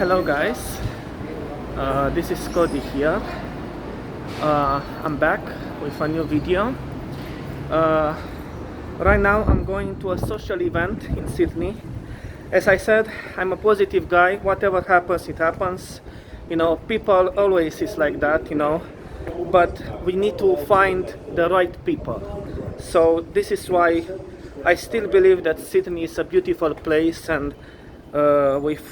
Hello guys, this is Cody here. I'm back with a new video. Uh, right now I'm going to a social event in Sydney. As I said, I'm a positive guy. Whatever happens, it happens. People always is like that, but we need to find the right people. So this is why I still believe that Sydney is a beautiful place, and with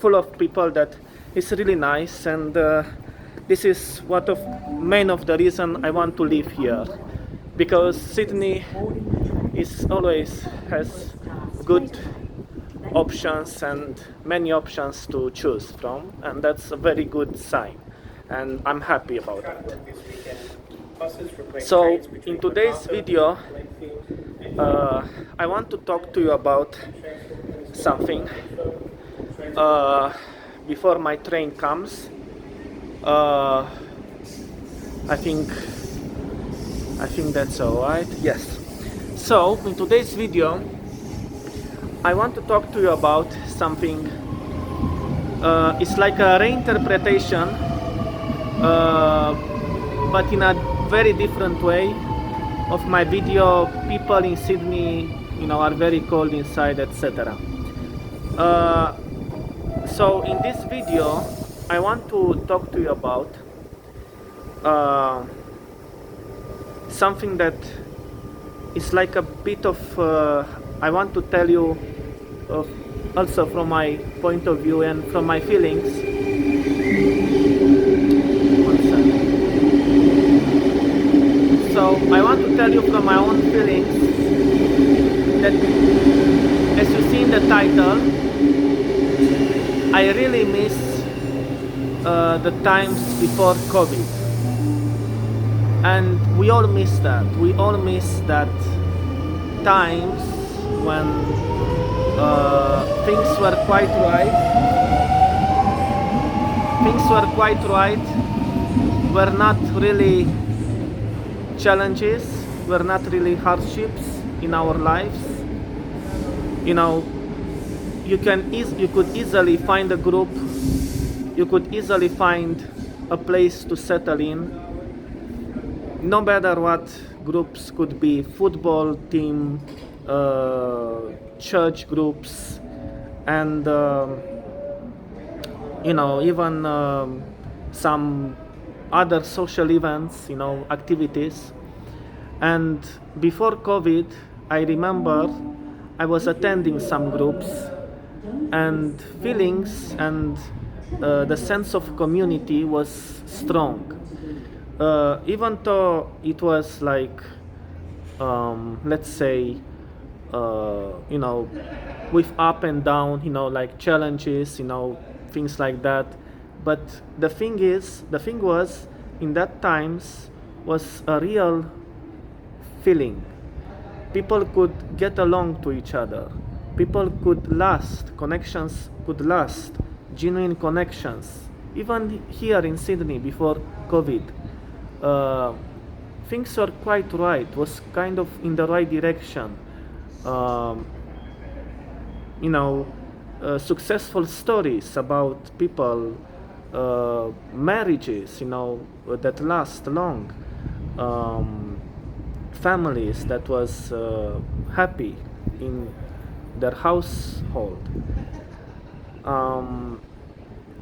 full of people that is really nice, and this is one of main of the reason I want to live here, because Sydney is always has good options and many options to choose from, and that's a very good sign, and I'm happy about that. So in today's video I want to talk to you about something before my train comes. I think that's all right. Yes. So in today's video I want to talk to you about something. It's like a reinterpretation, but in a very different way, of my video. People in Sydney, are very cold inside, etc. So in this video I want to talk to you about something that is like a bit of I want to tell you also from my point of view and from my feelings. One second. So I want to tell you from my own feelings that, as you see in the title, I really miss the times before COVID, and we all miss that. We all miss that times when things were quite right. Things were quite right. Were not really challenges. Were not really hardships in our lives. You could easily find a group. You could easily find a place to settle in. No matter what groups could be: football team, church groups, and even some other social events, activities. And before COVID, I remember I was attending some groups, and feelings and the sense of community was strong. Even though it was like, let's say, with up and down, like challenges, things like that. But the thing was, in that times, was a real feeling. People could get along to each other. People could last. Connections could last. Genuine connections. Even here in Sydney before COVID, things were quite right. Was kind of in the right direction. Successful stories about people, marriages, that last long. Families that was happy in their household,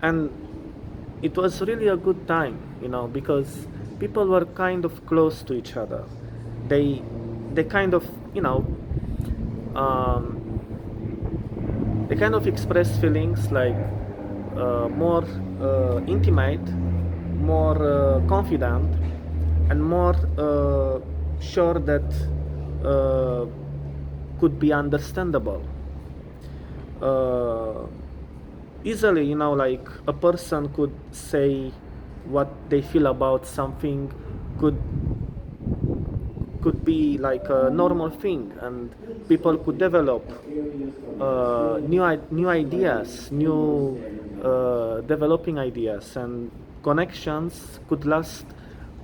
and it was really a good time, because people were kind of close to each other. They kind of, they kind of express feelings like more intimate, more confident, and more sure that could be understandable easily. Like a person could say what they feel about something, could be like a normal thing, and people could develop new ideas, new developing ideas, and connections could last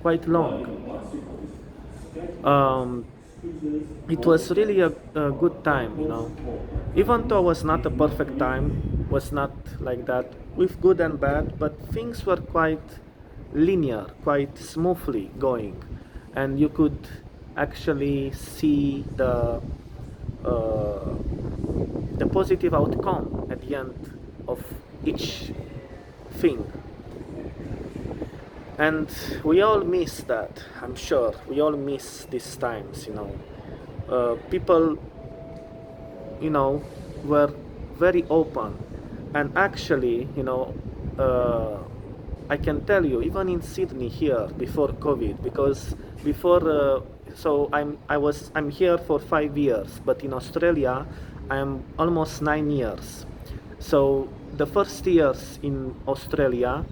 quite long. It was really a good time, even though it was not a perfect time. was not like that, with good and bad, but things were quite linear, quite smoothly going, and you could actually see uh, the positive outcome at the end of each thing. And we all miss that, I'm sure. We all miss these times, people, were very open. And actually, uh, I can tell you, even in Sydney here before COVID, because before, so I'm here for 5 years, but in Australia, I'm almost 9 years. So the first years in Australia,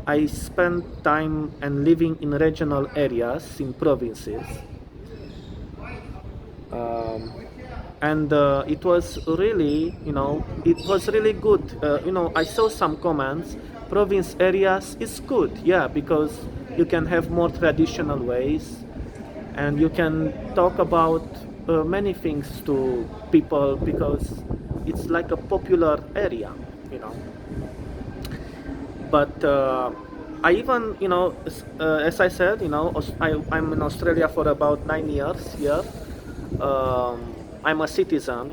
I spent time and living in regional areas, in provinces. Um, and it was really, it was really good. I saw some comments. Province areas is good, yeah, because you can have more traditional ways, and you can talk about many things to people because it's like a popular area, you know. But I even, as I said, I'm in Australia for about 9 years here. I'm a citizen,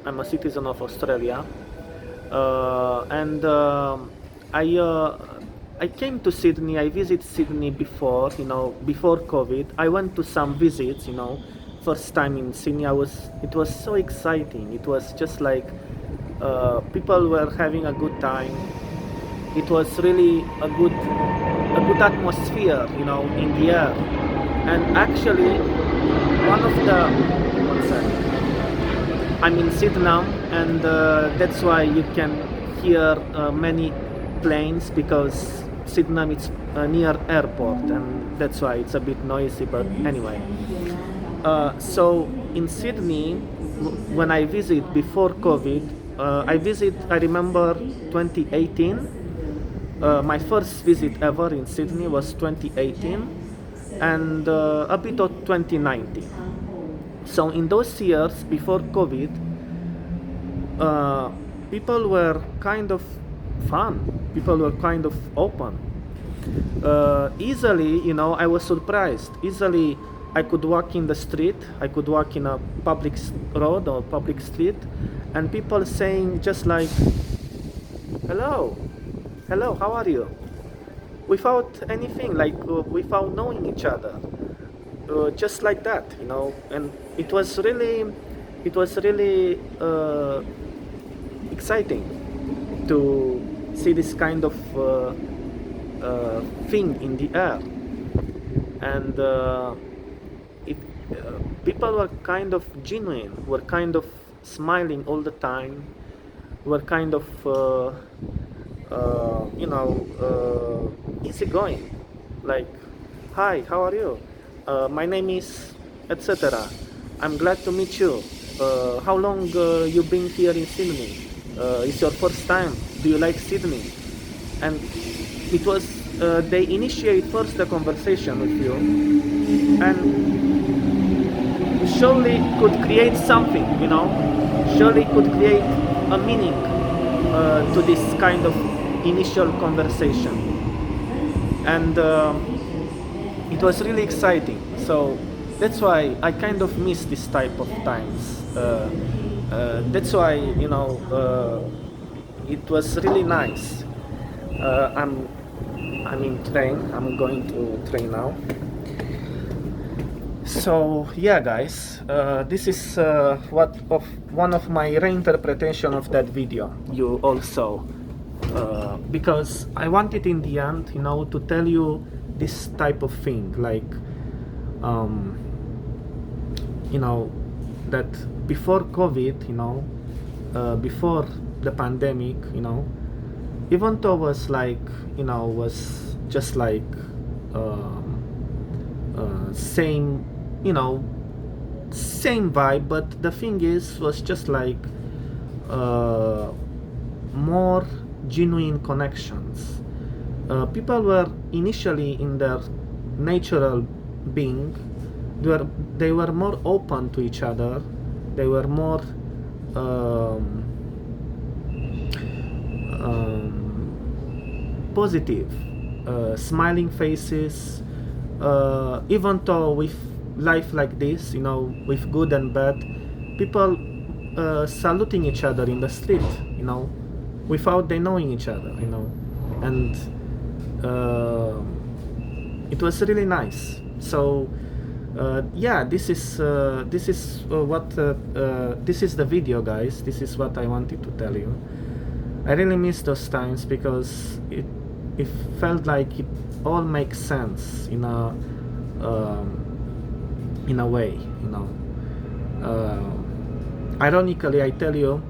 I'm a citizen of Australia, and I uh, I came to Sydney. I visited Sydney before, before COVID. I went to some visits, first time in Sydney. It was so exciting. It was just like people were having a good time. It was really a good atmosphere, in the air. And actually, one of the one second. I'm in Sydenham, and that's why you can hear many planes, because Sydenham is near airport, and that's why it's a bit noisy. But anyway, so in Sydney, when I visit before COVID, I remember 2018. My first visit ever in Sydney was 2018, and a bit of 2019. So in those years before COVID, people were kind of fun. People were kind of open. Easily, I was surprised. Easily, I could walk in the street. I could walk in a public road or public street, and people saying just like, "Hello, hello, how are you?" Without anything, like without knowing each other, just like that, and it was really exciting to see this kind of thing in the air. And it people were kind of genuine, were kind of smiling all the time, were kind of easygoing, like, "Hi, how are you? My name is etc. I'm glad to meet you. How long you been here in Sydney? It's your first time. Do you like Sydney?" And it was they initiate first the conversation with you, and surely could create something, surely could create a meaning to this kind of initial conversation. And it was really exciting. So that's why I kind of miss this type of times. That's why, it was really nice. I'm in train. I'm going to train now. So yeah, guys, this is one of my reinterpretation of that video you all saw, because I wanted in the end, to tell you this type of thing, like, that before COVID, before the pandemic, even though was like, was just like same, same vibe, but the thing was just like more genuine connections. People were initially in their natural being. They were more open to each other. They were more positive, smiling faces, even though with life like this, you know, with good and bad, people saluting each other in the street, you know, without they knowing each other, you know, and it was really nice. So yeah, this is what this is the video, guys. This is what I wanted to tell you. I really miss those times because it felt like it all makes sense in a way, you know. Ironically, I tell you,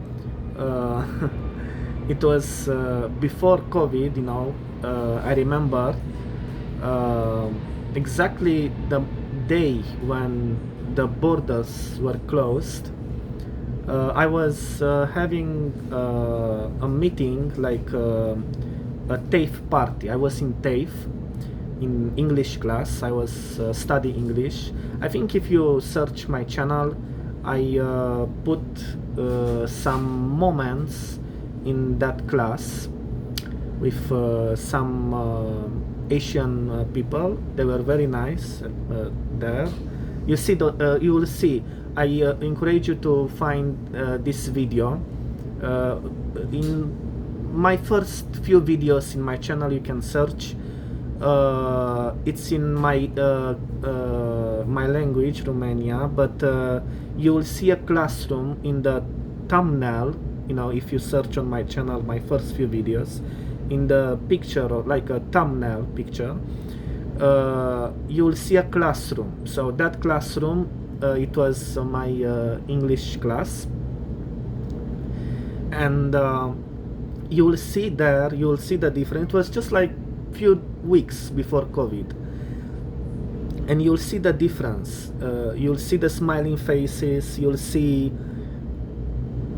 it was before COVID, you know. I remember exactly the day when the borders were closed. I was having a meeting, like a TAFE party. I was in TAFE in English class. I was studying English. I think if you search my channel, I put some moments in that class with some Asian people. They were very nice there. You see, you will see. I encourage you to find this video. In my first few videos in my channel, you can search. It's in my my language, Romania, but you will see a classroom in the thumbnail. You know, if you search on my channel, my first few videos, in the picture, or like a thumbnail picture, you will see a classroom. So that classroom, it was my English class, and you will see there, you will see the difference. It was just like few weeks before COVID, and you'll see the difference. You'll see the smiling faces. You'll see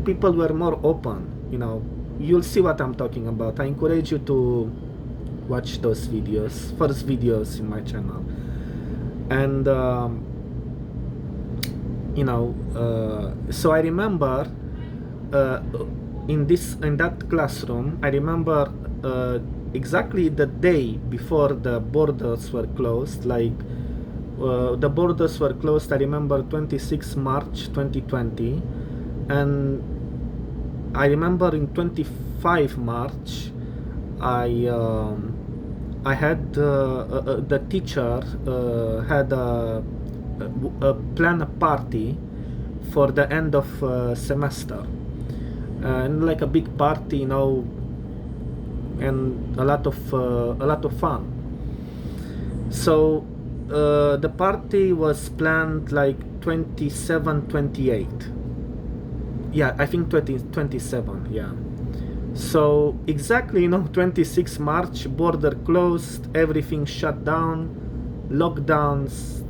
people were more open, you know. You'll see what I'm talking about. I encourage you to watch those videos, first videos in my channel. And you know, so I remember in that classroom, I remember exactly the day before the borders were closed. Like the borders were closed, I remember 26 March 2020, and I remember in 25 March I had the teacher had planned a party for the end of semester, and like a big party, you know, and a lot of fun. So the party was planned like 27, 28. Yeah, I think 27, yeah. So exactly, you know, 26 March, border closed, everything shut down, lockdowns,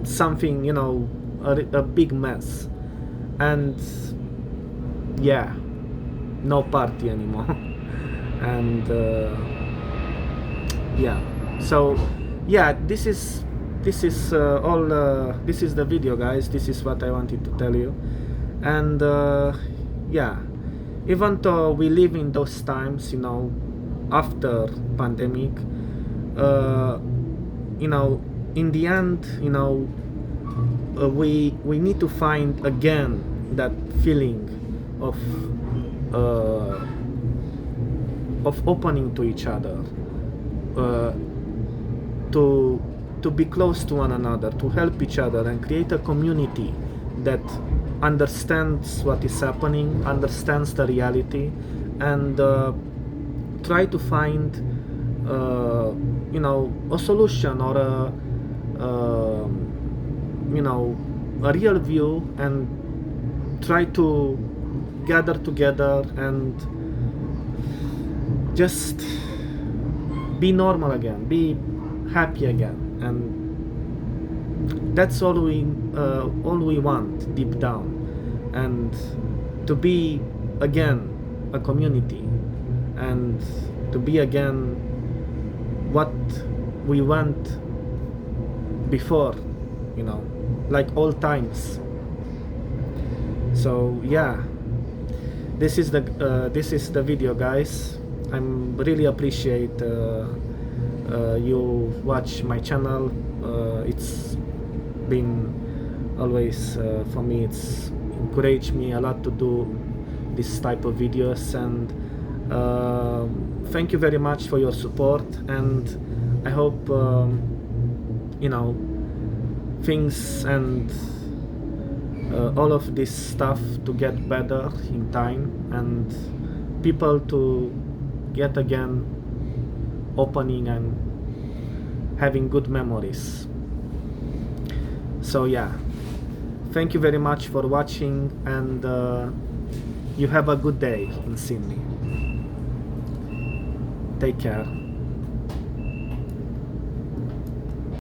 something, you know, a big mess. And yeah, no party anymore. And yeah, so yeah, this is all this is the video, guys. This is what I wanted to tell you. And yeah, even though we live in those times, you know, after pandemic, you know, in the end, you know, we need to find again that feeling of opening to each other, to be close to one another, to help each other, and create a community that understands what is happening, understands the reality, and try to find you know, a solution, or a you know, a real view, and try to gather together and just be normal again, be happy again. And that's all we want deep down, and to be again a community, and to be again what we want before, you know, like old times. So yeah, this is the video, guys. I'm really appreciate you watch my channel. It's been always for me, it's encouraged me a lot to do this type of videos, and thank you very much for your support, and I hope you know, things and all of this stuff to get better in time, and people to get again opening and having good memories. So yeah, thank you very much for watching, and you have a good day in Sydney. Take care.